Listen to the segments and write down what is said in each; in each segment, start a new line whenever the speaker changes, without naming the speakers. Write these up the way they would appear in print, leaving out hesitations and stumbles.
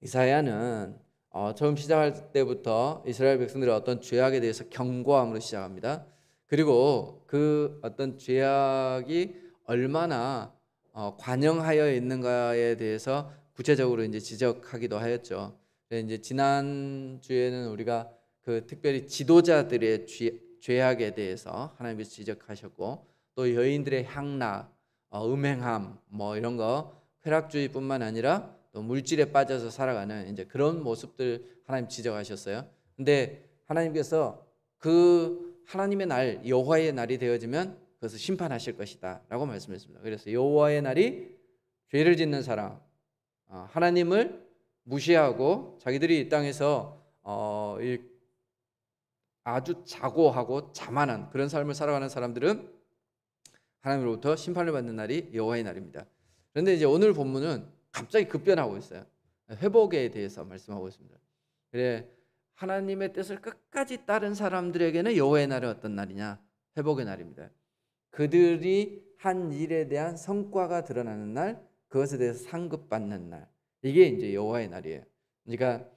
이사야는 처음 시작할 때부터 이스라엘 백성들의 어떤 죄악에 대해서 경고함으로 시작합니다. 그리고 그 어떤 죄악이 얼마나 관영하여 있는가에 대해서 구체적으로 이제 지적하기도 하였죠. 이제 지난 주에는 우리가 그 특별히 지도자들의 죄악에 대해서 하나님께서 지적하셨고, 또 여인들의 향락, 음행함, 뭐 이런 거, 쾌락주의뿐만 아니라 또 물질에 빠져서 살아가는 이제 그런 모습들 하나님 지적하셨어요. 근데 하나님께서 그 하나님의 날, 여호와의 날이 되어지면 그것을 심판하실 것이다라고 말씀했습니다. 그래서 여호와의 날이 죄를 짓는 사람, 하나님을 무시하고 자기들이 이 땅에서 아주 자고하고 자만한 그런 삶을 살아가는 사람들은 하나님으로부터 심판을 받는 날이 여호와의 날입니다. 그런데 이제 오늘 본문은 갑자기 급변하고 있어요. 회복에 대해서 말씀하고 있습니다. 그래, 하나님의 뜻을 끝까지 따른 사람들에게는 여호와의 날은 어떤 날이냐? 회복의 날입니다. 그들이 한 일에 대한 성과가 드러나는 날, 그것에 대해서 상급받는 날, 이게 이제 여호와의 날이에요. 그러니까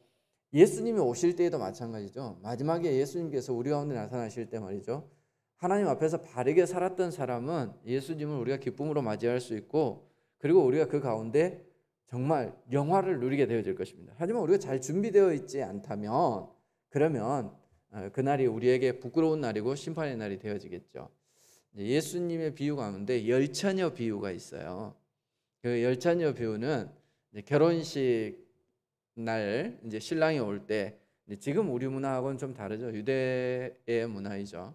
예수님이 오실 때에도 마찬가지죠. 마지막에 예수님께서 우리 가운데 나타나실 때 말이죠, 하나님 앞에서 바르게 살았던 사람은 예수님을 우리가 기쁨으로 맞이할 수 있고, 그리고 우리가 그 가운데 정말 영화를 누리게 되어질 것입니다. 하지만 우리가 잘 준비되어 있지 않다면, 그러면 그날이 우리에게 부끄러운 날이고 심판의 날이 되어지겠죠. 예수님의 비유 가운데 열처녀 비유가 있어요. 그 열처녀 비유는 결혼식 날 이제 신랑이 올 때, 지금 우리 문화하고는 좀 다르죠. 유대의 문화이죠.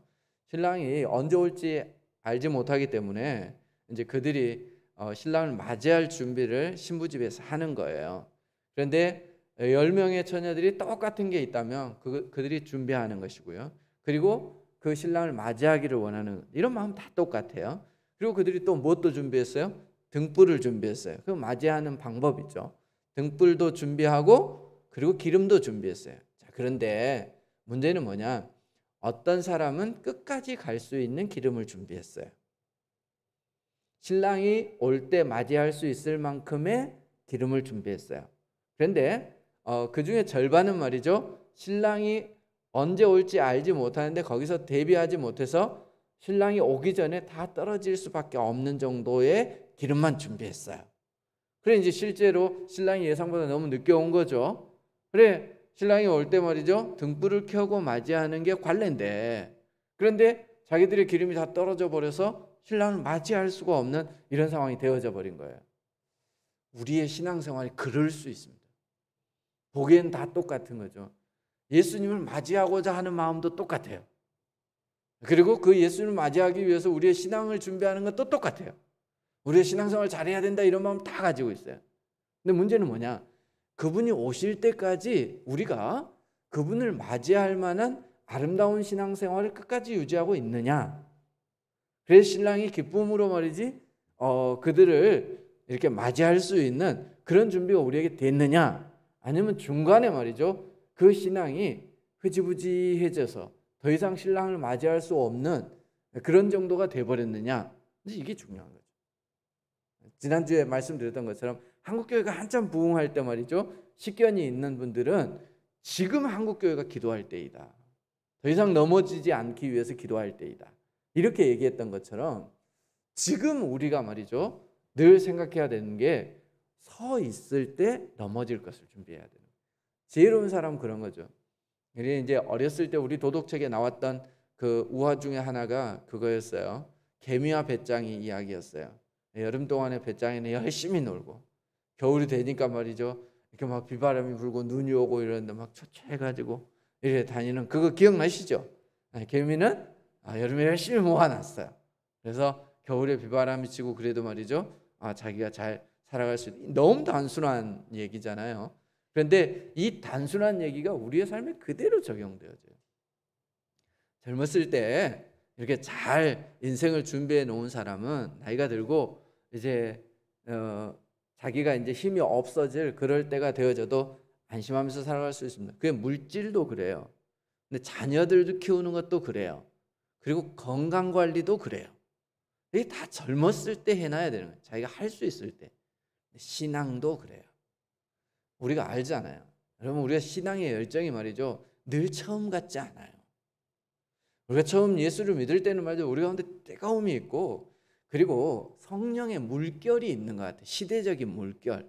신랑이 언제 올지 알지 못하기 때문에 이제 그들이 신랑을 맞이할 준비를 신부집에서 하는 거예요. 그런데 10명의 처녀들이 똑같은 게 있다면 그들이 준비하는 것이고요. 그리고 그 신랑을 맞이하기를 원하는 이런 마음 다 똑같아요. 그리고 그들이 또 무엇도 준비했어요? 등불을 준비했어요. 그 맞이하는 방법이죠. 등불도 준비하고 그리고 기름도 준비했어요. 자, 그런데 문제는 뭐냐? 어떤 사람은 끝까지 갈 수 있는 기름을 준비했어요. 신랑이 올 때 맞이할 수 있을 만큼의 기름을 준비했어요. 그런데 그 중에 절반은 말이죠, 신랑이 언제 올지 알지 못하는데 거기서 대비하지 못해서 신랑이 오기 전에 다 떨어질 수밖에 없는 정도의 기름만 준비했어요. 그래, 이제 실제로 신랑이 예상보다 너무 늦게 온 거죠. 그래, 신랑이 올 때 말이죠, 등불을 켜고 맞이하는 게 관례인데, 그런데 자기들의 기름이 다 떨어져 버려서 신랑을 맞이할 수가 없는 이런 상황이 되어져 버린 거예요. 우리의 신앙생활이 그럴 수 있습니다. 보기엔 다 똑같은 거죠. 예수님을 맞이하고자 하는 마음도 똑같아요. 그리고 그 예수님을 맞이하기 위해서 우리의 신앙을 준비하는 것도 똑같아요. 우리의 신앙생활 잘해야 된다 이런 마음 다 가지고 있어요. 근데 문제는 뭐냐? 그분이 오실 때까지 우리가 그분을 맞이할 만한 아름다운 신앙생활을 끝까지 유지하고 있느냐? 그래서 신랑이 기쁨으로 말이지 그들을 이렇게 맞이할 수 있는 그런 준비가 우리에게 됐느냐? 아니면 중간에 말이죠, 그 신앙이 흐지부지해져서 더 이상 신랑을 맞이할 수 없는 그런 정도가 돼버렸느냐? 이게 중요한 거죠. 지난주에 말씀드렸던 것처럼 한국교회가 한참 부흥할 때 말이죠, 식견이 있는 분들은 지금 한국교회가 기도할 때이다. 더 이상 넘어지지 않기 위해서 기도할 때이다. 이렇게 얘기했던 것처럼 지금 우리가 말이죠, 늘 생각해야 되는 게 서 있을 때 넘어질 것을 준비해야 되는 거예요. 지혜로운 사람은 그런 거죠. 이제 어렸을 때 우리 도덕책에 나왔던 그 우화 중에 하나가 그거였어요. 개미와 배짱이 이야기였어요. 여름 동안에 배짱이는 열심히 놀고 겨울이 되니까 말이죠, 이렇게 막 비바람이 불고 눈이 오고 이러는데 막 초췌해가지고 이렇게 다니는 그거 기억나시죠? 개미는 여름에 열심히 모아놨어요. 그래서 겨울에 비바람이 치고 그래도 말이죠, 자기가 잘 살아갈 수 있는, 너무 단순한 얘기잖아요. 그런데 이 단순한 얘기가 우리의 삶에 그대로 적용되어져요. 젊었을 때 이렇게 잘 인생을 준비해 놓은 사람은 나이가 들고 이제 자기가 이제 힘이 없어질 그럴 때가 되어져도 안심하면서 살아갈 수 있습니다. 그게 물질도 그래요. 근데 자녀들도 키우는 것도 그래요. 그리고 건강 관리도 그래요. 이게 다 젊었을 때 해놔야 되는 거예요. 자기가 할 수 있을 때. 신앙도 그래요. 우리가 알잖아요. 여러분 우리가 신앙의 열정이 말이죠. 늘 처음 같지 않아요. 우리가 처음 예수를 믿을 때는 말이죠. 우리 가운데 뜨거움이 있고 그리고 성령의 물결이 있는 것 같아요. 시대적인 물결.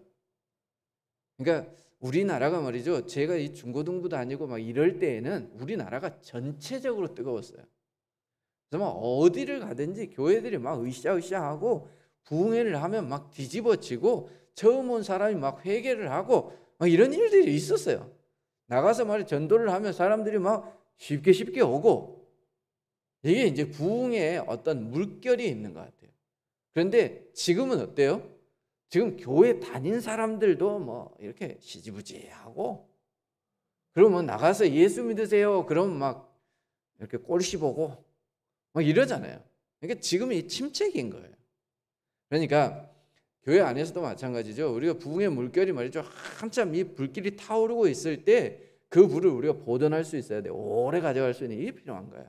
그러니까 우리나라가 말이죠. 제가 이 중고등부 다니고 막 이럴 때에는 우리나라가 전체적으로 뜨거웠어요. 그래서 막 어디를 가든지 교회들이 막 으쌰으쌰하고 부흥회를 하면 막 뒤집어지고 처음 온 사람이 막 회개를 하고 막 이런 일들이 있었어요. 나가서 말이 전도를 하면 사람들이 막 쉽게 오고 이게 이제 부흥의 어떤 물결이 있는 것 같아요. 그런데 지금은 어때요? 지금 교회 다닌 사람들도 뭐 이렇게 시지부지하고 그러면 나가서 예수 믿으세요. 그러면 막 이렇게 꼴씨 보고 막 이러잖아요. 그러니까 지금 이 침체기인 거예요. 그러니까 교회 안에서도 마찬가지죠. 우리가 부흥의 물결이 말이죠. 한참 이 불길이 타오르고 있을 때 그 불을 우리가 보존할 수 있어야 돼요. 오래 가져갈 수 있는 이게 필요한 거예요.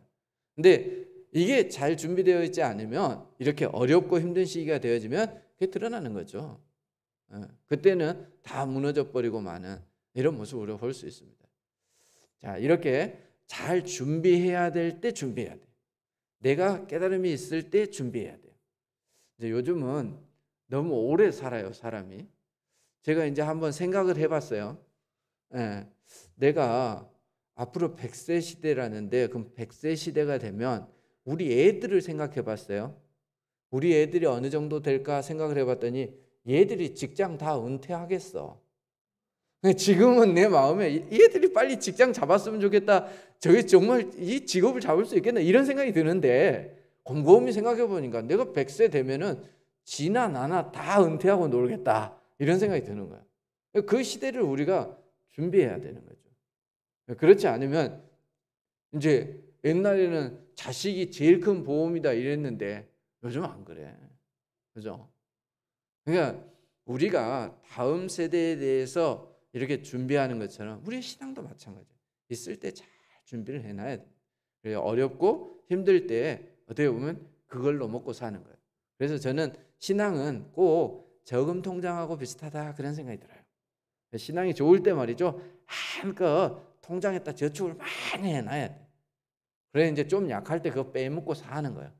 근데 이게 잘 준비되어 있지 않으면 이렇게 어렵고 힘든 시기가 되어지면 그게 드러나는 거죠. 그때는 다 무너져 버리고 마는 이런 모습을 우리가 볼 수 있습니다. 자, 이렇게 잘 준비해야 될 때 준비해야 돼요. 내가 깨달음이 있을 때 준비해야 돼요. 이제 요즘은 너무 오래 살아요, 사람이. 제가 이제 한번 생각을 해봤어요. 내가 앞으로 100세 시대라는데 그럼 100세 시대가 되면 우리 애들을 생각해 봤어요. 우리 애들이 어느 정도 될까 생각을 해봤더니 얘들이 직장 다 은퇴하겠어. 지금은 내 마음에 이 애들이 빨리 직장 잡았으면 좋겠다. 저게 정말 이 직업을 잡을 수 있겠나 이런 생각이 드는데 곰곰이 생각해 보니까 내가 100세 되면은 지나 나나 다 은퇴하고 놀겠다 이런 생각이 드는 거야. 그 시대를 우리가 준비해야 되는 거죠. 그렇지 않으면 이제 옛날에는 자식이 제일 큰 보험이다 이랬는데 요즘은 안 그래. 그죠? 그러니까 우리가 다음 세대에 대해서 이렇게 준비하는 것처럼 우리의 신앙도 마찬가지예요. 있을 때 잘 준비를 해놔야 돼요. 그래서 어렵고 힘들 때 어떻게 보면 그걸로 먹고 사는 거예요. 그래서 저는 신앙은 꼭 저금 통장하고 비슷하다 그런 생각이 들어요. 신앙이 좋을 때 말이죠. 한껏 통장에다 저축을 많이 해놔야 돼. 그래 이제 좀 약할 때 그거 빼먹고 사는 거예요.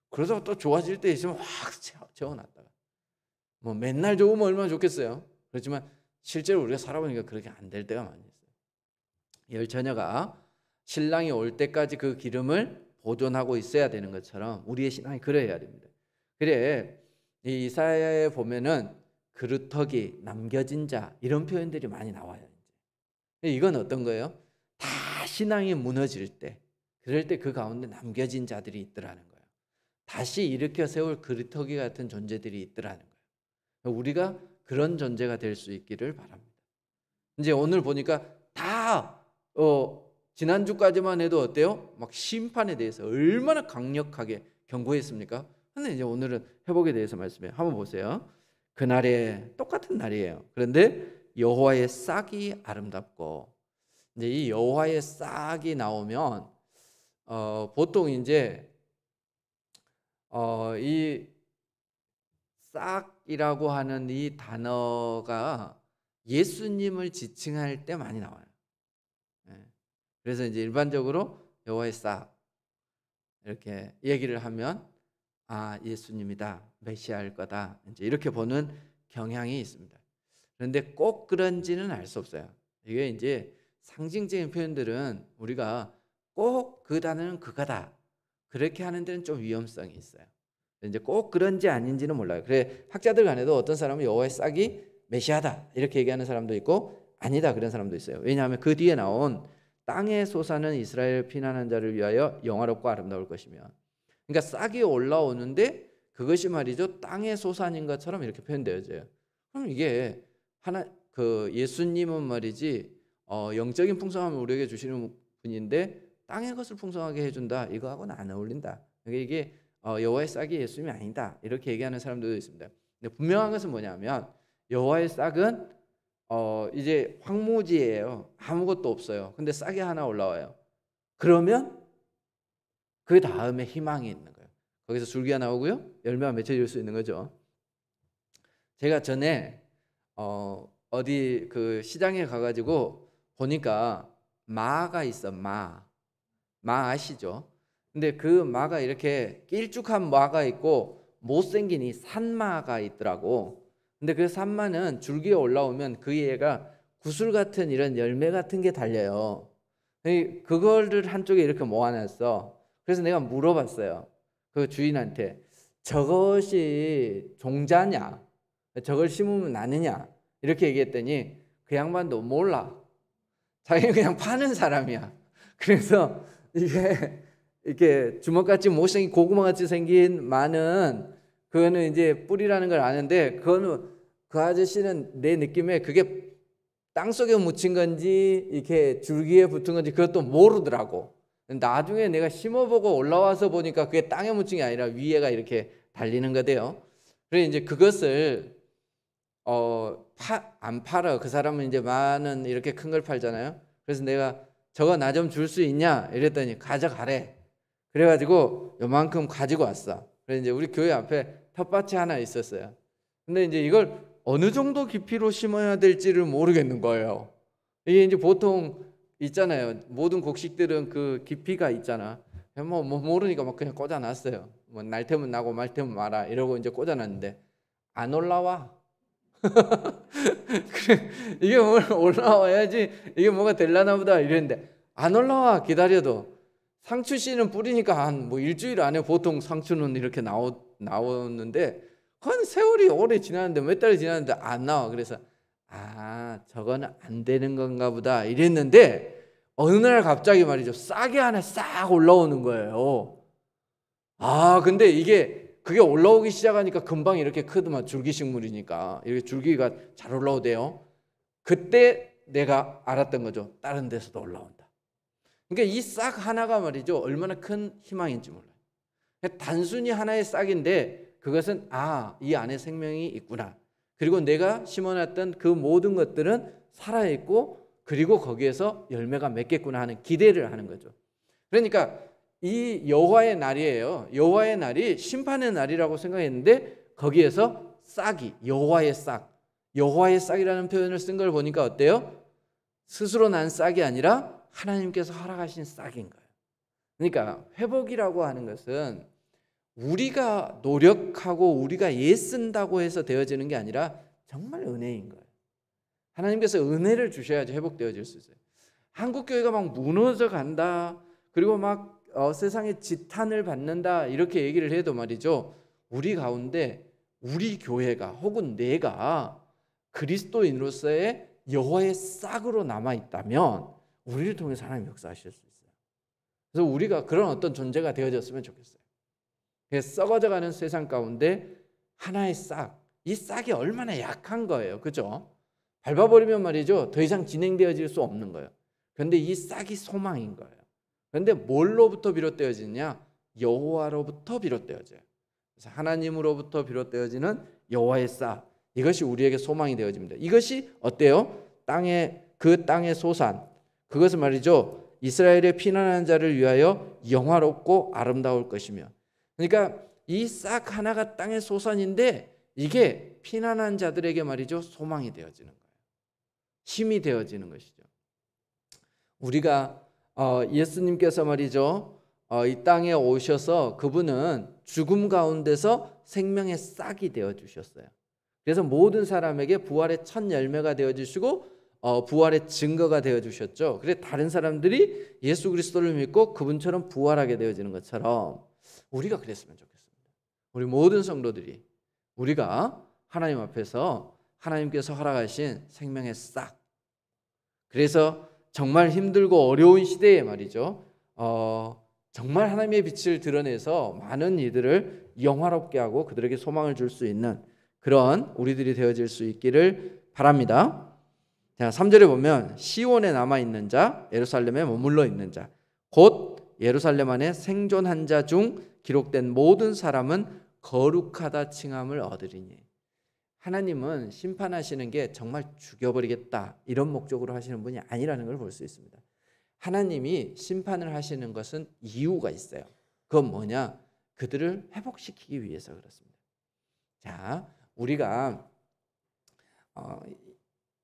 그러다가 또 좋아질 때 있으면 확 채워놨다가 뭐 맨날 좋으면 얼마나 좋겠어요. 그렇지만 실제로 우리가 살아보니까 그렇게 안 될 때가 많이 있어요. 열처녀가 신랑이 올 때까지 그 기름을 보존하고 있어야 되는 것처럼 우리의 신앙이 그래야 됩니다. 그래 이 이사야에 보면은 그루터기 남겨진 자 이런 표현들이 많이 나와요. 이건 어떤 거예요? 다 신앙이 무너질 때 그럴 때 그 가운데 남겨진 자들이 있더라는 거예요. 다시 일으켜 세울 그루터기 같은 존재들이 있더라는 거예요. 우리가 그런 존재가 될 수 있기를 바랍니다. 이제 오늘 보니까 다 지난주까지만 해도 어때요? 막 심판에 대해서 얼마나 강력하게 경고했습니까? 근데 이제 오늘은 회복에 대해서 말씀해요. 한번 보세요. 그날에 똑같은 날이에요. 그런데 여호와의 싹이 아름답고 이제 이 여호와의 싹이 나오면 보통 이제 이 싹이라고 하는 이 단어가 예수님을 지칭할 때 많이 나와요. 그래서 이제 일반적으로 여호와의 싹 이렇게 얘기를 하면 아 예수님이다 메시아일 거다 이제 이렇게 보는 경향이 있습니다. 그런데 꼭 그런지는 알 수 없어요. 이게 이제 상징적인 표현들은 우리가 꼭 그 단어는 그거다 그렇게 하는 데는 좀 위험성이 있어요. 이제 꼭 그런지 아닌지는 몰라요. 그래 학자들 간에도 어떤 사람은 여호와의 싹이 메시아다 이렇게 얘기하는 사람도 있고 아니다 그런 사람도 있어요. 왜냐하면 그 뒤에 나온 땅에 솟아는 이스라엘 피난한 자를 위하여 영화롭고 아름다울 것이며 그러니까 싹이 올라오는데 그것이 말이죠 땅에 솟아닌 것처럼 이렇게 표현되어져요. 그럼 이게 하나 그 예수님은 말이지 영적인 풍성함을 우리에게 주시는 분인데 땅의 것을 풍성하게 해준다 이거하고는 안 어울린다. 그러니까 이게 여호와의 싹이 예수님이 아니다 이렇게 얘기하는 사람들도 있습니다. 근데 분명한 것은 뭐냐면 여호와의 싹은 이제 황무지예요. 아무것도 없어요. 근데 싹이 하나 올라와요. 그러면 그 다음에 희망이 있는 거예요. 거기서 줄기가 나오고요. 열매가 맺혀질 수 있는 거죠. 제가 전에 어디 그 시장에 가가지고 보니까 마가 있어. 마 아시죠? 근데 그 마가 이렇게 길쭉한 마가 있고 못생긴 이 산마가 있더라고. 근데 그 산마는 줄기에 올라오면 그 얘가 구슬 같은 이런 열매 같은 게 달려요. 그거를 한쪽에 이렇게 모아놨어. 그래서 내가 물어봤어요. 그 주인한테 저것이 종자냐? 저걸 심으면 나느냐? 이렇게 얘기했더니 그 양반도 몰라. 자기는 그냥 파는 사람이야. 그래서 이게 주먹같이 못생긴 고구마같이 생긴 마는 그거는 이제 뿌리라는 걸 아는데 그거는 그 아저씨는 내 느낌에 그게 땅속에 묻힌 건지 이렇게 줄기에 붙은 건지 그것도 모르더라고. 나중에 내가 심어보고 올라와서 보니까 그게 땅에 묻힌 게 아니라 위에가 이렇게 달리는 거대요. 그래서 이제 그것을 안 팔아. 그 사람은 이제 마는 이렇게 큰 걸 팔잖아요. 그래서 내가 저거 나 좀 줄 수 있냐 이랬더니 가져가래. 그래가지고 요만큼 가지고 왔어. 그래서 이제 우리 교회 앞에 텃밭이 하나 있었어요. 근데 이제 이걸 어느 정도 깊이로 심어야 될지를 모르겠는 거예요. 이게 이제 보통 있잖아요. 모든 곡식들은 그 깊이가 있잖아. 뭐 모르니까 막 그냥 꽂아놨어요. 뭐 날 테면 나고 말 테면 마라 이러고 이제 꽂아놨는데 안 올라와. 그래, 이게 올라와야지 이게 뭐가 될라나 보다 이랬는데 안 올라와. 기다려도 상추 씨는 뿌리니까 한 뭐 일주일 안에 보통 상추는 이렇게 나오는데 그건 세월이 오래 지났는데 몇 달이 지났는데 안 나와. 그래서 저거는 안 되는 건가 보다 이랬는데 어느 날 갑자기 말이죠 싹이 하나 싹 올라오는 거예요. 근데 그게 올라오기 시작하니까 금방 이렇게 크더만. 줄기식물이니까 이렇게 줄기가 잘 올라오대요. 그때 내가 알았던 거죠. 다른 데서도 올라온다. 그러니까 이 싹 하나가 말이죠 얼마나 큰 희망인지 몰라요. 단순히 하나의 싹인데 그것은 이 안에 생명이 있구나. 그리고 내가 심어놨던 그 모든 것들은 살아있고 그리고 거기에서 열매가 맺겠구나 하는 기대를 하는 거죠. 그러니까 이 여호와의 날이에요. 여호와의 날이 심판의 날이라고 생각했는데 거기에서 싹이 여호와의 싹이라는 표현을 쓴 걸 보니까 어때요? 스스로 난 싹이 아니라 하나님께서 허락하신 싹인 거예요. 그러니까 회복이라고 하는 것은 우리가 노력하고 우리가 애쓴다고 해서 되어지는 게 아니라 정말 은혜인 거예요. 하나님께서 은혜를 주셔야지 회복되어질 수 있어요. 한국 교회가 막 무너져 간다. 그리고 막 세상에 지탄을 받는다. 이렇게 얘기를 해도 말이죠. 우리 가운데 우리 교회가 혹은 내가 그리스도인으로서의 여호와의 싹으로 남아 있다면 우리를 통해서 하나님 역사하실 수 있어요. 그래서 우리가 그런 어떤 존재가 되어졌으면 좋겠어요. 썩어져가는 세상 가운데 하나의 싹, 이 싹이 얼마나 약한 거예요. 그죠? 밟아버리면 말이죠 더 이상 진행되어질 수 없는 거예요. 그런데 이 싹이 소망인 거예요. 그런데 뭘로부터 비롯되어지냐? 여호와로부터 비롯되어져요. 그래서 하나님으로부터 비롯되어지는 여호와의 싹, 이것이 우리에게 소망이 되어집니다. 이것이 어때요? 그 땅의 소산, 그것은 말이죠 이스라엘의 피난한 자를 위하여 영화롭고 아름다울 것이며. 그러니까 이 싹 하나가 땅의 소산인데 이게 피난한 자들에게 말이죠 소망이 되어지는 거예요. 힘이 되어지는 것이죠. 우리가 예수님께서 말이죠 이 땅에 오셔서 그분은 죽음 가운데서 생명의 싹이 되어 주셨어요. 그래서 모든 사람에게 부활의 첫 열매가 되어 주시고 부활의 증거가 되어 주셨죠. 그래서 다른 사람들이 예수 그리스도를 믿고 그분처럼 부활하게 되어지는 것처럼 우리가 그랬으면 좋겠습니다. 우리 모든 성도들이 우리가 하나님 앞에서 하나님께서 허락하신 생명의 싹, 그래서 정말 힘들고 어려운 시대에 말이죠 정말 하나님의 빛을 드러내서 많은 이들을 영화롭게 하고 그들에게 소망을 줄 수 있는 그런 우리들이 되어질 수 있기를 바랍니다. 자, 3절에 보면 시온에 남아있는 자, 예루살렘에 머물러 있는 자, 곧 예루살렘 안에 생존한 자 중 기록된 모든 사람은 거룩하다 칭함을 얻으리니. 하나님은 심판하시는 게 정말 죽여버리겠다 이런 목적으로 하시는 분이 아니라는 걸 볼 수 있습니다. 하나님이 심판을 하시는 것은 이유가 있어요. 그건 뭐냐? 그들을 회복시키기 위해서 그렇습니다. 자, 우리가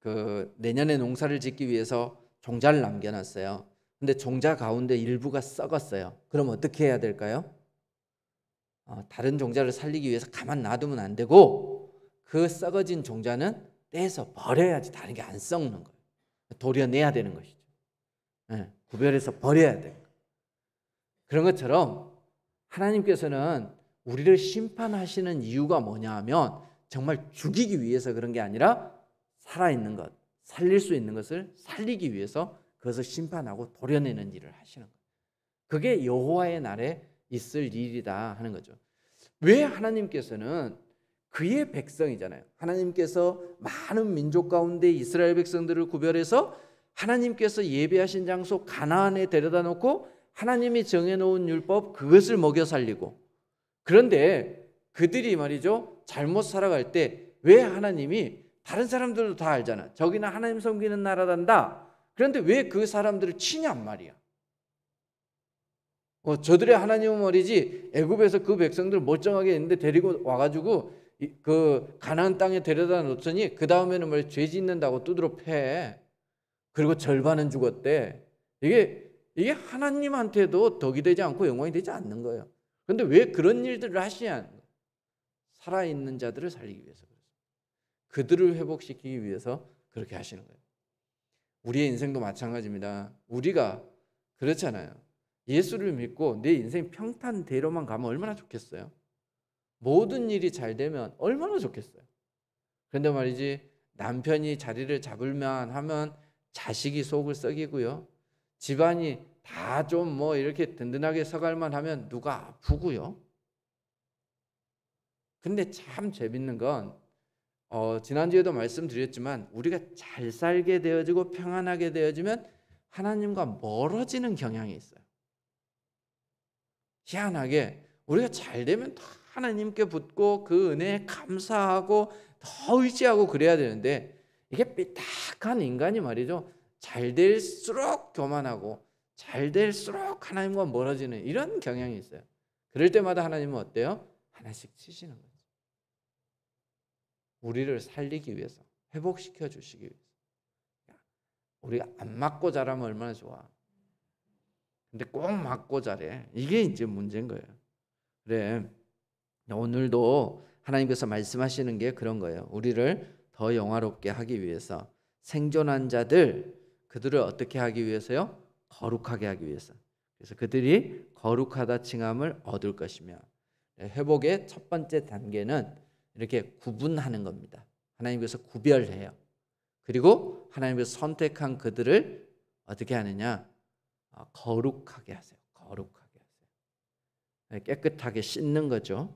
그 내년에 농사를 짓기 위해서 종자를 남겨놨어요. 근데 종자 가운데 일부가 썩었어요. 그럼 어떻게 해야 될까요? 다른 종자를 살리기 위해서 가만 놔두면 안 되고 그 썩어진 종자는 떼서 버려야지 다른 게 안 썩는 거예요. 도려내야 되는 것이죠. 구별해서 버려야 돼요. 그런 것처럼 하나님께서는 우리를 심판하시는 이유가 뭐냐 하면 정말 죽이기 위해서 그런 게 아니라 살아있는 것, 살릴 수 있는 것을 살리기 위해서 그것을 심판하고 도려내는 일을 하시는 거예요. 그게 여호와의 날에 있을 일이다 하는 거죠. 왜 하나님께서는 그의 백성이잖아요. 하나님께서 많은 민족 가운데 이스라엘 백성들을 구별해서 하나님께서 예배하신 장소 가나안에 데려다 놓고 하나님이 정해놓은 율법 그것을 먹여 살리고, 그런데 그들이 말이죠 잘못 살아갈 때 왜 하나님이, 다른 사람들도 다 알잖아, 저기는 하나님 섬기는 나라단다, 그런데 왜 그 사람들을 치냔 말이야. 저들의 하나님은 말이지 애굽에서 그 백성들 멀쩡하게 있는데 데리고 와가지고 그 가나안 땅에 데려다 놓더니 그 다음에는 말 죄 짓는다고 두드러 패. 그리고 절반은 죽었대. 이게 하나님한테도 덕이 되지 않고 영광이 되지 않는 거예요. 그런데 왜 그런 일들을 하시냐는 거예요. 살아있는 자들을 살리기 위해서, 그들을 회복시키기 위해서 그렇게 하시는 거예요. 우리의 인생도 마찬가지입니다. 우리가 그렇잖아요. 예수를 믿고 내 인생 평탄대로만 가면 얼마나 좋겠어요. 모든 일이 잘 되면 얼마나 좋겠어요. 그런데 말이지 남편이 자리를 잡을만 하면 자식이 속을 썩이고요, 집안이 다 좀 뭐 이렇게 든든하게 서갈만 하면 누가 아프고요. 근데 참 재밌는 건 지난주에도 말씀드렸지만 우리가 잘 살게 되어지고 평안하게 되어지면 하나님과 멀어지는 경향이 있어요. 희한하게 우리가 잘 되면 다 하나님께 붙고 그 은혜에 감사하고 더 의지하고 그래야 되는데, 이게 삐딱한 인간이 말이죠 잘 될수록 교만하고 잘 될수록 하나님과 멀어지는 이런 경향이 있어요. 그럴 때마다 하나님은 어때요? 하나씩 치시는 거예요. 우리를 살리기 위해서, 회복시켜 주시기 위해서. 우리가 안 맞고 자라면 얼마나 좋아. 근데 꼭 맞고 자래. 이게 이제 문제인 거예요. 그래, 오늘도 하나님께서 말씀하시는 게 그런 거예요. 우리를 더 영화롭게 하기 위해서, 생존한 자들 그들을 어떻게 하기 위해서요? 거룩하게 하기 위해서. 그래서 그들이 거룩하다 칭함을 얻을 것이며, 회복의 첫 번째 단계는 이렇게 구분하는 겁니다. 하나님께서 구별해요. 그리고 하나님께서 선택한 그들을 어떻게 하느냐? 거룩하게 하세요. 거룩하게 하세요. 깨끗하게 씻는 거죠.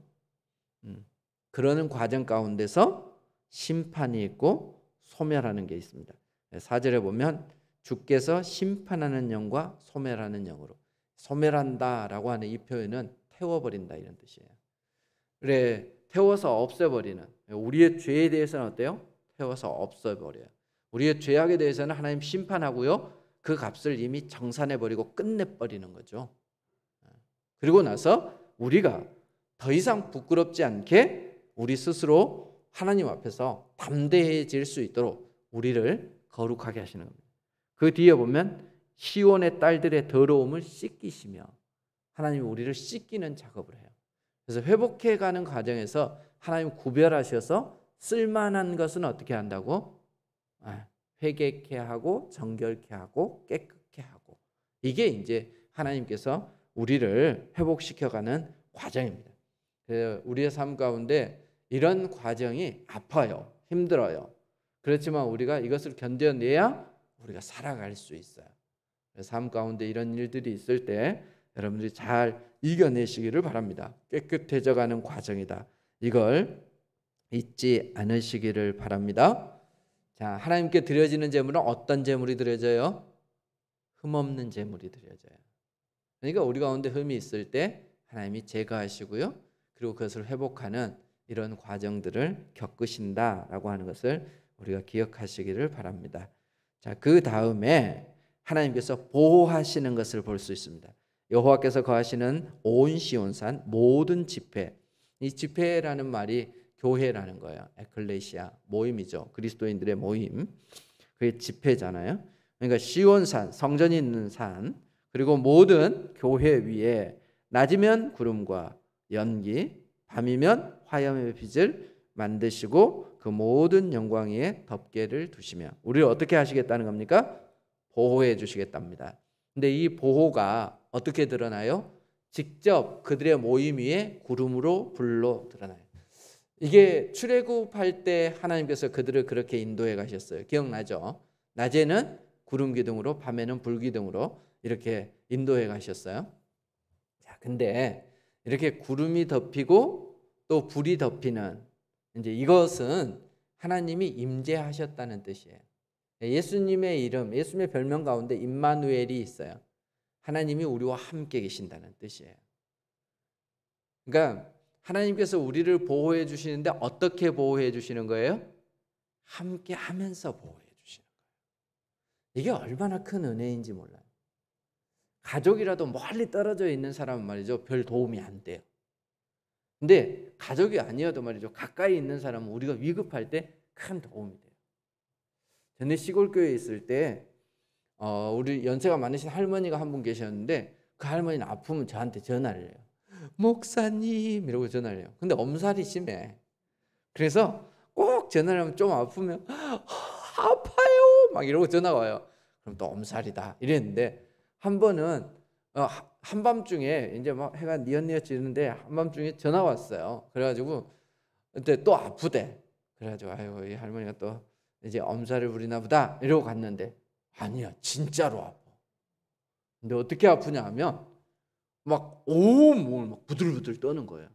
그러는 과정 가운데서 심판이 있고 소멸하는 게 있습니다. 4절에 보면 주께서 심판하는 영과 소멸하는 영으로, 소멸한다라고 하는 이 표현은 태워버린다 이런 뜻이에요. 그래, 태워서 없애버리는, 우리의 죄에 대해서는 어때요? 태워서 없애버려요. 우리의 죄악에 대해서는 하나님 심판하고요, 그 값을 이미 정산해버리고 끝내버리는 거죠. 그리고 나서 우리가 더 이상 부끄럽지 않게 우리 스스로 하나님 앞에서 담대해질 수 있도록 우리를 거룩하게 하시는 겁니다. 그 뒤에 보면 시온의 딸들의 더러움을 씻기시며, 하나님이 우리를 씻기는 작업을 해요. 그래서 회복해가는 과정에서 하나님 구별하셔서 쓸만한 것은 어떻게 한다고? 회개케 하고 정결케 하고 깨끗게 하고, 이게 이제 하나님께서 우리를 회복시켜가는 과정입니다. 우리의 삶 가운데 이런 과정이 아파요, 힘들어요. 그렇지만 우리가 이것을 견뎌내야 우리가 살아갈 수 있어요. 삶 가운데 이런 일들이 있을 때 여러분들이 잘 이겨내시기를 바랍니다. 깨끗해져가는 과정이다. 이걸 잊지 않으시기를 바랍니다. 자, 하나님께 드려지는 제물은 어떤 제물이 드려져요? 흠없는 제물이 드려져요. 그러니까 우리 가운데 흠이 있을 때 하나님이 제거하시고요, 그리고 그것을 회복하는 이런 과정들을 겪으신다라고 하는 것을 우리가 기억하시기를 바랍니다. 자, 그 다음에 하나님께서 보호하시는 것을 볼 수 있습니다. 여호와께서 거하시는 온 시온산 모든 지폐, 이 지폐라는 말이 교회라는 거예요. 에클레시아, 모임이죠. 그리스도인들의 모임. 그게 집회잖아요. 그러니까 시온산, 성전이 있는 산, 그리고 모든 교회 위에 낮이면 구름과 연기, 밤이면 화염의 빛을 만드시고 그 모든 영광 위에 덮개를 두시며 우리를 어떻게 하시겠다는 겁니까? 보호해 주시겠답니다. 근데 이 보호가 어떻게 드러나요? 직접 그들의 모임 위에 구름으로 불로 드러나요. 이게 출애굽할 때 하나님께서 그들을 그렇게 인도해 가셨어요. 기억나죠? 낮에는 구름 기둥으로, 밤에는 불 기둥으로 이렇게 인도해 가셨어요. 자, 근데 이렇게 구름이 덮이고 또 불이 덮이는 이제 이것은 하나님이 임재하셨다는 뜻이에요. 예수님의 이름, 예수님의 별명 가운데 임마누엘이 있어요. 하나님이 우리와 함께 계신다는 뜻이에요. 그러니까 하나님께서 우리를 보호해 주시는데 어떻게 보호해 주시는 거예요? 함께 하면서 보호해 주시는 거예요. 이게 얼마나 큰 은혜인지 몰라요. 가족이라도 멀리 떨어져 있는 사람은 말이죠, 별 도움이 안 돼요. 근데 가족이 아니어도 말이죠, 가까이 있는 사람은 우리가 위급할 때 큰 도움이 돼요. 전에 시골교회에 있을 때 우리 연세가 많으신 할머니가 한 분 계셨는데 그 할머니는 아프면 저한테 전화를 해요. 목사님 이러고 전화를 해요. 근데 엄살이 심해. 그래서 꼭 전화를 하면 좀 아프면 아파요 막 이러고 전화가 와요. 그럼 또 엄살이다 이랬는데 한 번은 한밤중에 이제 막 해가 뉘엿뉘엿지는데 한밤중에 전화 왔어요. 그래가지고 그때 또 아프대. 그래가지고 아유 이 할머니가 또 이제 엄살을 부리나 보다 이러고 갔는데 아니야 진짜로 아파. 근데 어떻게 아프냐 하면 막 온몸을 막 부들부들 떠는 거예요.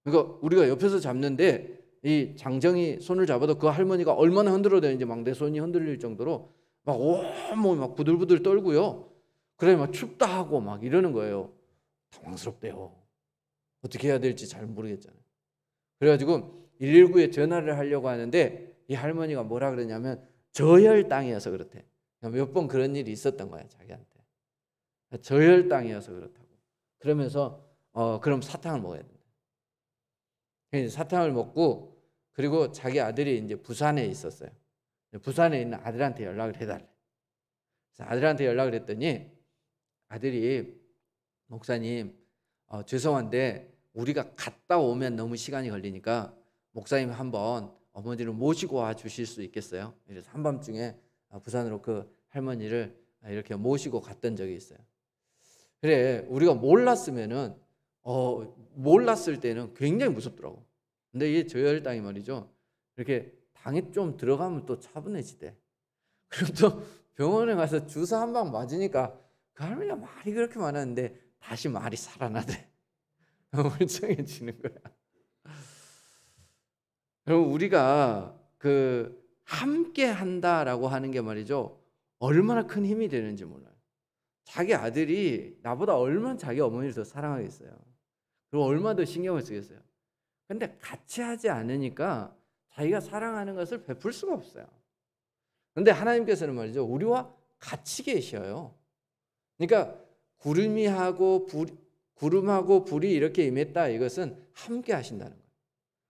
그러니까 우리가 옆에서 잡는데 이 장정이 손을 잡아도 그 할머니가 얼마나 흔들어대는지 막 내 손이 흔들릴 정도로 막 온몸이 막 부들부들 떨고요. 그래 막 춥다 하고 막 이러는 거예요. 당황스럽대요. 어떻게 해야 될지 잘 모르겠잖아요. 그래가지고 119에 전화를 하려고 하는데 이 할머니가 뭐라 그러냐면 저혈당이어서 그렇대. 몇 번 그런 일이 있었던 거야 자기한테. 저혈당이어서 그렇다고. 그러면서 그럼 사탕을 먹어야 된다. 사탕을 먹고 그리고 자기 아들이 이제 부산에 있었어요. 부산에 있는 아들한테 연락을 해달래. 그래서 아들한테 연락을 했더니 아들이 목사님 죄송한데 우리가 갔다 오면 너무 시간이 걸리니까 목사님 한번 어머니를 모시고 와 주실 수 있겠어요? 그래서 한밤중에 부산으로 그 할머니를 이렇게 모시고 갔던 적이 있어요. 그래 우리가 몰랐을 때는 굉장히 무섭더라고. 근데 이 저혈당이 말이죠. 이렇게 당이 좀 들어가면 또 차분해지대. 그리고 또 병원에 가서 주사 한 방 맞으니까 그 할머니가 말이 그렇게 많았는데 다시 말이 살아나대. 멀쩡해지는 거야. 그럼 우리가 그 함께 한다라고 하는 게 말이죠. 얼마나 큰 힘이 되는지 몰라요. 자기 아들이 나보다 얼마나 자기 어머니를 더 사랑하겠어요. 그리고 얼마나 더 신경을 쓰겠어요. 근데 같이 하지 않으니까 자기가 사랑하는 것을 베풀 수가 없어요. 근데 하나님께서는 말이죠. 우리와 같이 계셔요. 그러니까 구름하고 불이 이렇게 임했다. 이것은 함께 하신다는 거예요.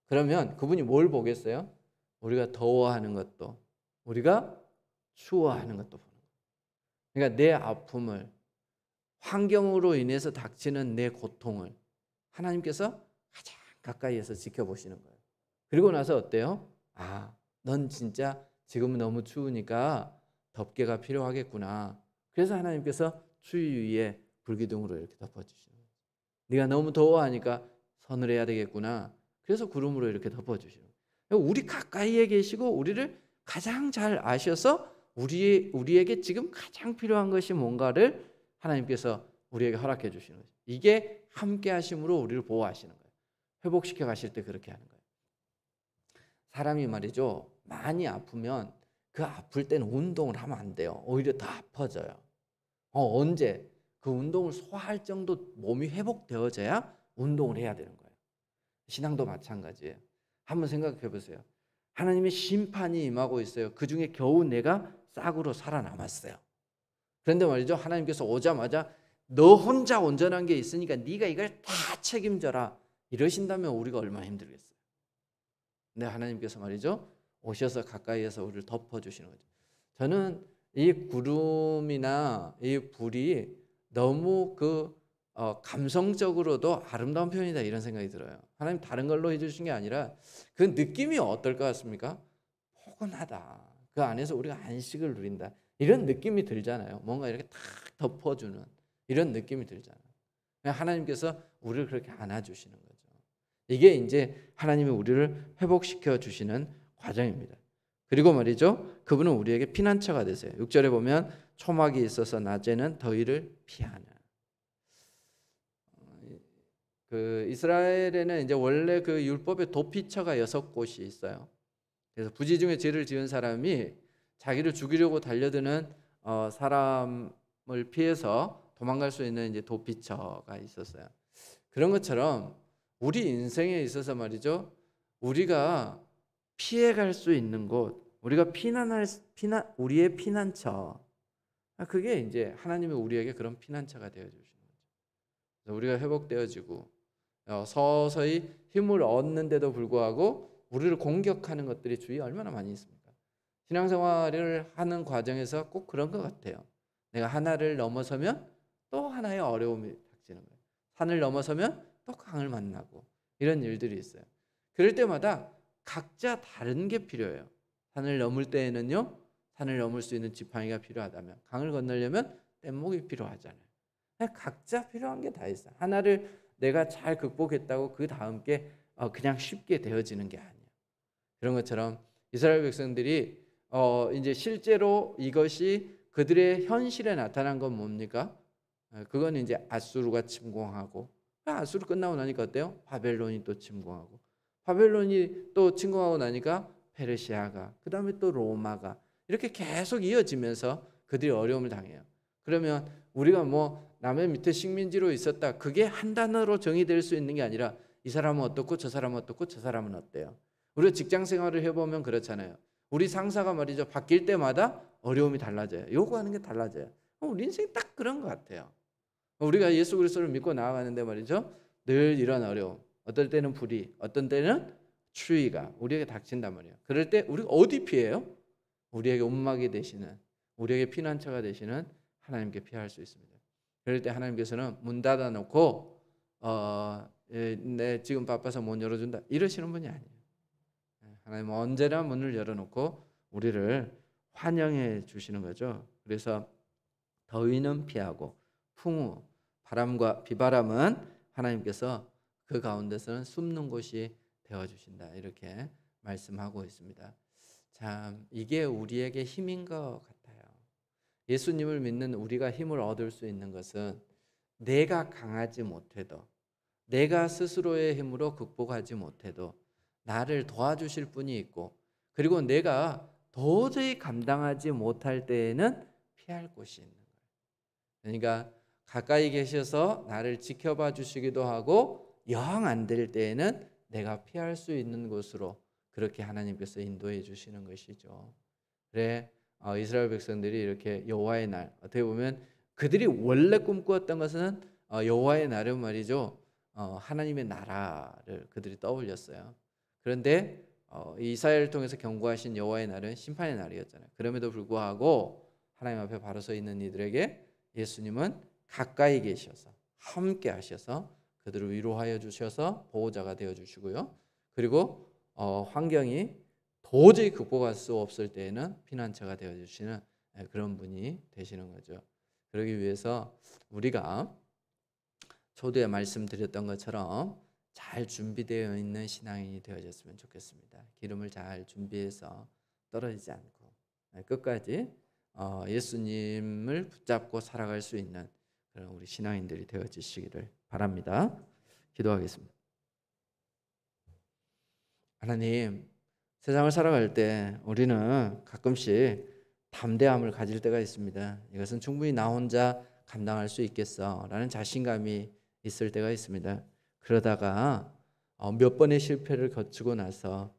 그러면 그분이 뭘 보겠어요? 우리가 더워하는 것도 우리가 추워하는 것도 보는 거예요. 그러니까 내 아픔을 환경으로 인해서 닥치는 내 고통을 하나님께서 가장 가까이에서 지켜보시는 거예요. 그리고 나서 어때요? 넌 진짜 지금은 너무 추우니까 덮개가 필요하겠구나. 그래서 하나님께서 추위 위에 불기둥으로 이렇게 덮어주시는 거예요. 네가 너무 더워하니까 서늘해야 되겠구나. 그래서 구름으로 이렇게 덮어주시는 거예요. 우리 가까이에 계시고 우리를 가장 잘 아셔서 우리에게 지금 가장 필요한 것이 뭔가를 하나님께서 우리에게 허락해 주시는 거죠. 이게 함께 하심으로 우리를 보호하시는 거예요. 회복시켜 가실 때 그렇게 하는 거예요. 사람이 말이죠. 많이 아프면 그 아플 때는 운동을 하면 안 돼요. 오히려 더 아파져요. 언제? 그 운동을 소화할 정도 몸이 회복되어져야 운동을 해야 되는 거예요. 신앙도 마찬가지예요. 한번 생각해 보세요. 하나님의 심판이 임하고 있어요. 그중에 겨우 내가 싹으로 살아남았어요. 그런데 말이죠. 하나님께서 오자마자 너 혼자 온전한 게 있으니까 네가 이걸 다 책임져라. 이러신다면 우리가 얼마나 힘들겠어요. 근데 하나님께서 말이죠, 오셔서 가까이에서 우리를 덮어주시는 거죠. 저는 이 구름이나 이 불이 너무 감성적으로도 아름다운 표현이다 이런 생각이 들어요. 하나님 다른 걸로 해주신 게 아니라 그 느낌이 어떨 것 같습니까? 포근하다. 그 안에서 우리가 안식을 누린다. 이런 느낌이 들잖아요. 뭔가 이렇게 탁 덮어주는 이런 느낌이 들잖아요. 하나님께서 우리를 그렇게 안아주시는 거죠. 이게 이제 하나님이 우리를 회복시켜 주시는 과정입니다. 그리고 말이죠, 그분은 우리에게 피난처가 되세요. 6절에 보면 초막이 있어서 낮에는 더위를 피하는. 그 이스라엘에는 이제 원래 그 율법의 도피처가 6곳이 있어요. 그래서 부지 중에 죄를 지은 사람이 자기를 죽이려고 달려드는 사람을 피해서 도망갈 수 있는 이제 도피처가 있었어요. 그런 것처럼 우리 인생에 있어서 말이죠, 우리가 피해갈 수 있는 곳, 우리가 우리의 피난처, 그게 이제 하나님이 우리에게 그런 피난처가 되어 주시는 거죠. 우리가 회복되어지고 서서히 힘을 얻는데도 불구하고 우리를 공격하는 것들이 주위에 얼마나 많이 있습니까? 신앙생활을 하는 과정에서 꼭 그런 것 같아요. 내가 하나를 넘어서면 또 하나의 어려움이 닥치는 거예요. 산을 넘어서면 또 강을 만나고 이런 일들이 있어요. 그럴 때마다 각자 다른 게 필요해요. 산을 넘을 때에는요, 산을 넘을 수 있는 지팡이가 필요하다면, 강을 건너려면 뗏목이 필요하잖아요. 각자 필요한 게 다 있어요. 하나를 내가 잘 극복했다고 그 다음 게 그냥 쉽게 되어지는 게 아니에요. 그런 것처럼 이스라엘 백성들이 이제 실제로 이것이 그들의 현실에 나타난 건 뭡니까? 그건 이제 아수르가 침공하고, 아수르 끝나고 나니까 어때요? 바벨론이 또 침공하고, 바벨론이 또 침공하고 나니까 페르시아가, 그 다음에 또 로마가, 이렇게 계속 이어지면서 그들이 어려움을 당해요. 그러면 우리가 뭐 남의 밑에 식민지로 있었다, 그게 한 단어로 정의될 수 있는 게 아니라 이 사람은 어떻고 저 사람은 어떻고 저 사람은 어때요? 우리가 직장 생활을 해보면 그렇잖아요. 우리 상사가 말이죠, 바뀔 때마다 어려움이 달라져요. 요구하는 게 달라져요. 우리 인생이 딱 그런 것 같아요. 우리가 예수 그리스도를 믿고 나아가는데 말이죠, 늘 이런 어려움, 어떨 때는 불의, 어떤 때는 추위가 우리에게 닥친단 말이에요. 그럴 때 우리가 어디 피해요? 우리에게 움막이 되시는, 우리에게 피난처가 되시는 하나님께 피할 수 있습니다. 그럴 때 하나님께서는 문 닫아놓고 내 지금 바빠서 못 열어준다 이러시는 분이 아니에요. 하나님은 언제나 문을 열어놓고 우리를 환영해 주시는 거죠. 그래서 더위는 피하고 풍우, 바람과 비바람은 하나님께서 그 가운데서는 숨는 곳이 되어주신다, 이렇게 말씀하고 있습니다. 참 이게 우리에게 힘인 것 같아요. 예수님을 믿는 우리가 힘을 얻을 수 있는 것은 내가 강하지 못해도, 내가 스스로의 힘으로 극복하지 못해도 나를 도와주실 분이 있고, 그리고 내가 도저히 감당하지 못할 때에는 피할 곳이 있는 거예요. 그러니까 가까이 계셔서 나를 지켜봐 주시기도 하고, 영 안 될 때에는 내가 피할 수 있는 곳으로 그렇게 하나님께서 인도해 주시는 것이죠. 그래, 이스라엘 백성들이 이렇게 여호와의 날, 어떻게 보면 그들이 원래 꿈꾸었던 것은 여호와의 날은 말이죠, 하나님의 나라를 그들이 떠올렸어요. 그런데 이사야를 통해서 경고하신 여호와의 날은 심판의 날이었잖아요. 그럼에도 불구하고 하나님 앞에 바로 서 있는 이들에게 예수님은 가까이 계셔서 함께 하셔서 그들을 위로하여 주셔서 보호자가 되어 주시고요. 그리고 환경이 도저히 극복할 수 없을 때에는 피난처가 되어 주시는 그런 분이 되시는 거죠. 그러기 위해서 우리가 초두에 말씀드렸던 것처럼 잘 준비되어 있는 신앙인이 되어졌으면 좋겠습니다. 기름을 잘 준비해서 떨어지지 않고 끝까지 예수님을 붙잡고 살아갈 수 있는 그런 우리 신앙인들이 되어지시기를 바랍니다. 기도하겠습니다. 하나님, 세상을 살아갈 때 우리는 가끔씩 담대함을 가질 때가 있습니다. 이것은 충분히 나 혼자 감당할 수 있겠어 라는 자신감이 있을 때가 있습니다. 그러다가 몇 번의 실패를 거치고 나서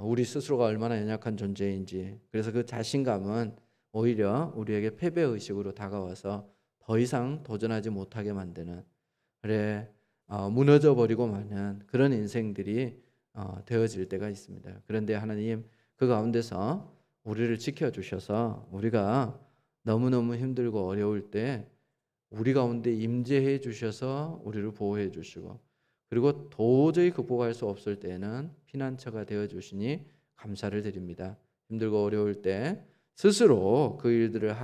우리 스스로가 얼마나 연약한 존재인지, 그래서 그 자신감은 오히려 우리에게 패배의식으로 다가와서 더 이상 도전하지 못하게 만드는, 그래 무너져 버리고 마는 그런 인생들이 되어질 때가 있습니다. 그런데 하나님 그 가운데서 우리를 지켜주셔서 우리가 너무너무 힘들고 어려울 때 우리 가운데 임재해 주셔서 우리를 보호해 주시고, 그리고 도저히 극복할 수 없을 때에는 피난처가 되어 주시니 감사를 드립니다. 힘들고 어려울 때 스스로 그 일들을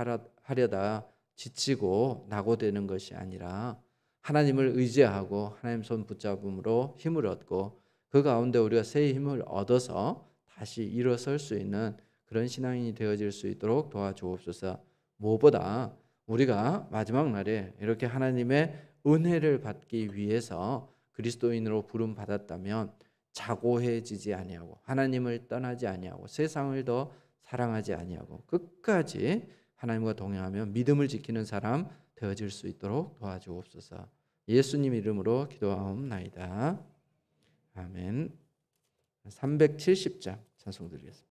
하려다 지치고 낙오되는 것이 아니라 하나님을 의지하고 하나님 손 붙잡음으로 힘을 얻고, 그 가운데 우리가 새 힘을 얻어서 다시 일어설 수 있는 그런 신앙인이 되어질 수 있도록 도와주옵소서. 무엇보다 우리가 마지막 날에 이렇게 하나님의 은혜를 받기 위해서 그리스도인으로 부름 받았다면 자고해지지 아니하고 하나님을 떠나지 아니하고 세상을 더 사랑하지 아니하고 끝까지 하나님과 동행하며 믿음을 지키는 사람 되어질 수 있도록 도와주옵소서. 예수님 이름으로 기도하옵나이다. 아멘. 370장 찬송 드리겠습니다.